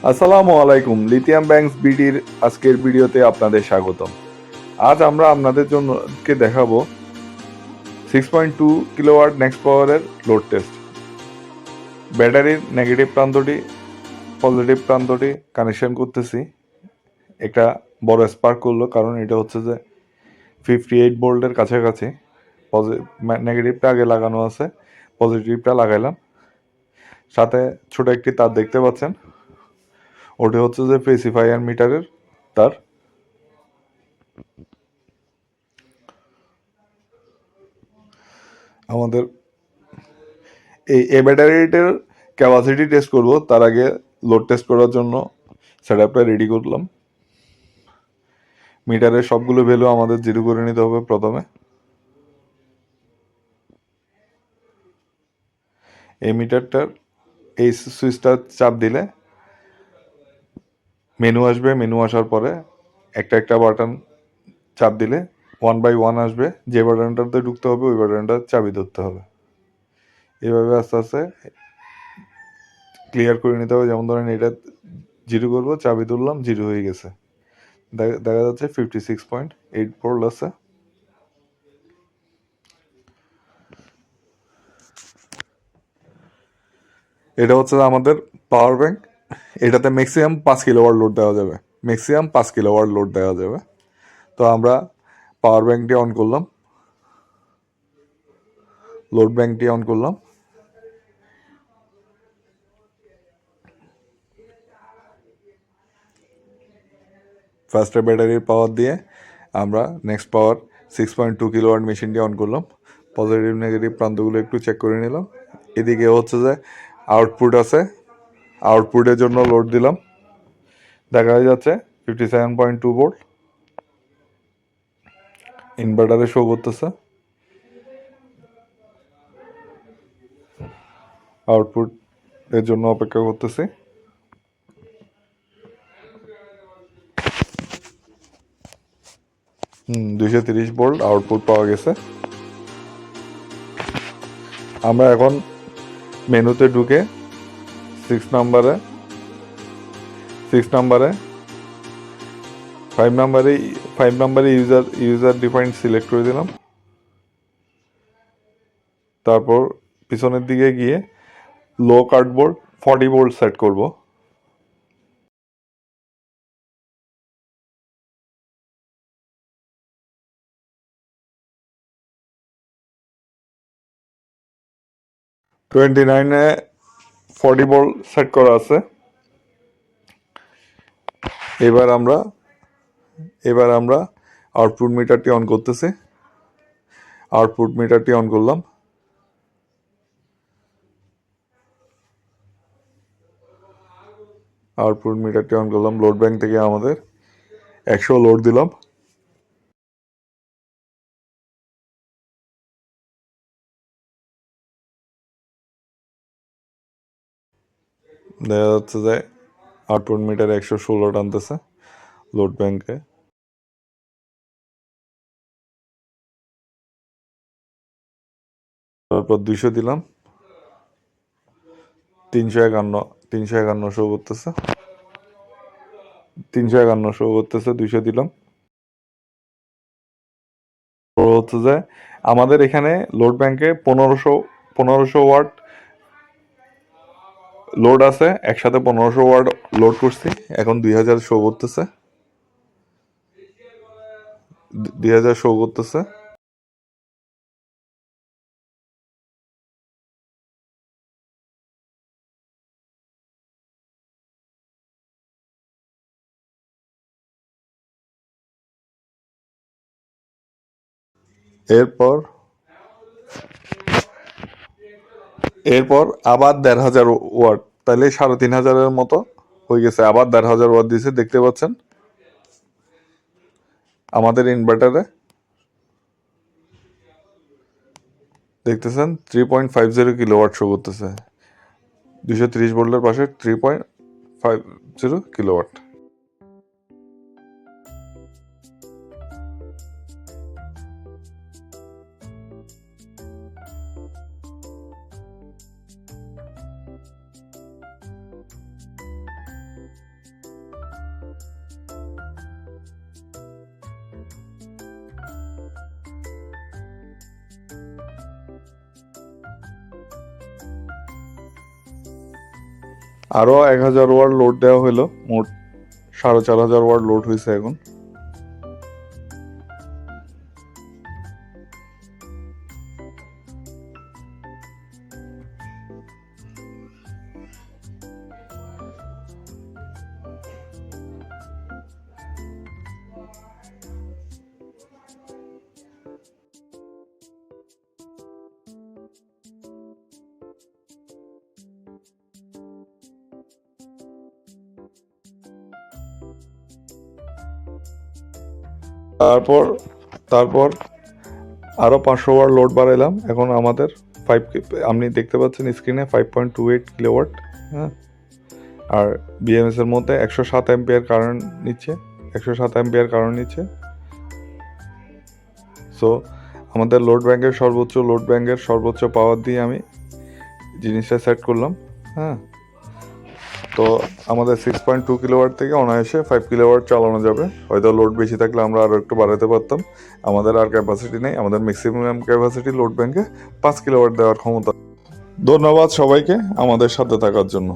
আসসালামু আলাইকুম, lithium banks বিডির আজকের ভিডিওতে আপনাদের স্বাগতম। আজ আমরা আপনাদের জন্য দেখাবো 6.2 কিলোওয়াট নেক্সট পাওয়ারের লোড টেস্ট। ব্যাটারির নেগেটিভ প্রান্তটি পজিটিভ প্রান্তটি কানেকশন করতেছি। একটা বড় স্পার্ক করলো, কারণ এটা হচ্ছে যে 58 ভোল্টের কাছাকাছি। নেগেটিভটা আগে লাগানো আছে, পজিটিভটা লাগাইলাম। সাথে ছোট একটি তার দেখতে পাচ্ছেন, ওটা হচ্ছে যে স্পেসিফায়ার মিটারের তার। আমাদের এই ব্যাটারিটার ক্যাপাসিটি টেস্ট করব, তার আগে লোড টেস্ট করার জন্য সেট আপটা রেডি করলাম। মিটারের সবগুলো ভ্যালু আমাদের জিরো করে নিতে হবে প্রথমে। এই মিটারটার এই সুইচটা চাপ দিলে মেনু আসবে। মেনু আসার পরে একটা একটা বাটন চাপ দিলে 1 বাই 1 আসবে। যে বাটনটাতে ঢুকতে হবে ওই বাটনটা চাবি ধরতে হবে। এইভাবে আস্তে আস্তে ক্লিয়ার করে নিতে হবে। যেমন ধরেন এটা জিরো করবো, চাবি তুললাম, জিরো হয়ে গেছে। দেখা যাচ্ছে 56.8 ভোল্ট আছে। এটা হচ্ছে আমাদের পাওয়ার ব্যাংক। এটাতে ম্যাক্সিমাম 5 কিলোওয়াট লোড দেওয়া যাবে। ম্যাক্সিমাম 5 কিলোওয়াট লোড দেওয়া যাবে। তো আমরা পাওয়ার ব্যাংকটি অন করলাম, লোড ব্যাংকটি অন করলাম। ফার্স্টে ব্যাটারির পাওয়ার দিয়ে আমরা নেক্সট পাওয়ার 6.2 কিলোওয়াট মেশিনটি অন করলাম। পজিটিভ নেগেটিভ প্রান্তগুলো একটু চেক করে নিলাম। এদিকে হচ্ছে যে আউটপুট আছে, আউটপুটের জন্য লোড দিলাম। দেখা যাচ্ছে 57.2 ভোল্ট ইনভার্টারে শো করতেছে। আউটপুট এর জন্য অপেক্ষা করতেছি। 230 ভোল্ট আউটপুট পাওয়া গেছে। আমরা এখন মেনুতে ঢুকে সিক্স নাম্বারে 5 নাম্বারে ইউজার ডিফাইন্ড সিলেক্ট করে দিলাম। তারপর পিছনের দিকে গিয়ে লো কার্ডবোর্ড 40 ভোল্ট সেট করব। টোয়েন্টি নাইনে 40 ভোল্ট সেট করা আছে। এবার আমরা আউটপুট মিটারটি অন করতেছি। আউটপুট মিটারটি অন করলাম। লোড ব্যাংক থেকে আমাদের 100 লোড দিলাম। দেখা যাচ্ছে যে আউটপুট মিটার 116 টানতেছে লোড ব্যাংকে। তারপর 200 দিলাম, 351 শো করতেছে। 200 দিলাম। তো হচ্ছে যে আমাদের এখানে লোড ব্যাংকে 1500 ওয়াট লোড আছে। একসাথে 1500 ওয়াট লোড করছি। এখন 2000 শো করতেছে। 2000 শো করতেছে। এরপর এরপর আবার 1500 ওয়াট, তাহলে 3500 মতো হয়ে গেছে। আবার 1500 ওয়াট দিয়েছে, দেখতে পাচ্ছেন আমাদের ইনভার্টারে। দেখতেছেন 3.50 কিলোওয়াট শো করতেছে। 230 ভোল্টের পাশে 3.50 কিলোওয়াট। আরও 1000 ওয়াট লোড দেওয়া হলো, মোট 4500 ওয়াট লোড হয়েছে এখন। তারপর তারপর আরও 500 ওয়াট লোড বাড়াইলাম। এখন আমাদের আপনি দেখতে পাচ্ছেন স্ক্রিনে 5.28 কিলোওয়াট। হ্যাঁ, আর বিএমএস এর মধ্যে 107 অ্যাম্পিয়ার কারেন্ট নিচ্ছে, 107 অ্যাম্পিয়ার কারেন্ট নিচ্ছে। সো আমাদের লোড ব্যাংকের সর্বোচ্চ পাওয়ার দিয়ে আমি জিনিসটা সেট করলাম। হ্যাঁ, তো আমাদের 6.2 কিলোওয়াট থেকে অনায়াসে 5 কিলোওয়াট চালানো যাবে। হয়তো লোড বেশি থাকলে আমরা আরও একটু বাড়াতে পারতাম। আমাদের আর ক্যাপাসিটি নেই, আমাদের ম্যাক্সিমাম ক্যাপাসিটি লোড ব্যাংকে 5 কিলোওয়াট দেওয়ার ক্ষমতা। ধন্যবাদ সবাইকে আমাদের সাথে থাকার জন্য।